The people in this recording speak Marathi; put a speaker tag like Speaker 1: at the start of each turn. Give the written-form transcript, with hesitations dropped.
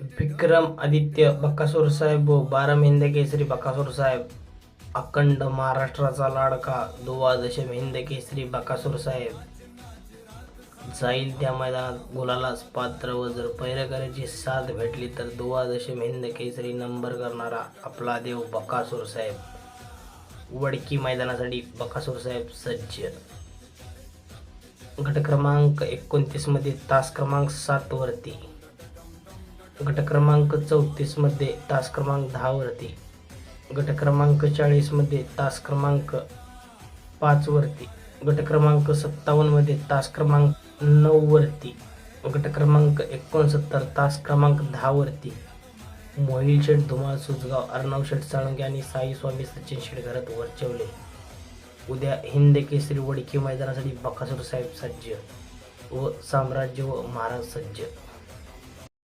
Speaker 1: विक्रम आदित्य बकासूर साहेब व 12 हिंद केसरी बकासूर साहेब, अखंड महाराष्ट्राचा लाडका द्वादशम हिंद केसरी बकासूर साहेब जाईल त्या मैदानात गुलालास पात्र व जर पैरेकराची साथ भेटली तर द्वादशम हिंद केसरी नंबर करणारा आपला देव बकासूर साहेब वडकी मैदानासाठी बकासूर साहेब सज्ज. गट क्रमांक 29 मध्ये तास क्रमांक 7 वरती, गट क्रमांक 34 मध्ये तास क्रमांक 10 वरती, गट क्रमांक 40 मध्ये तास क्रमांक 5 वरती, गट क्रमांक 57 मध्ये तास क्रमांक 9 वरती, गट क्रमांक 69 तास क्रमांक 10 वरती मोहिल शेठ धुमाळ सुजगाव, अर्णव शेठ साळुंके आणि साई स्वामी सचिन शेठ घरात वरचवले. उद्या हिंद केसरी वडकी मैदानासाठी बकासूर साहेब सज्ज व साम्राज्य व महाराज सज्ज.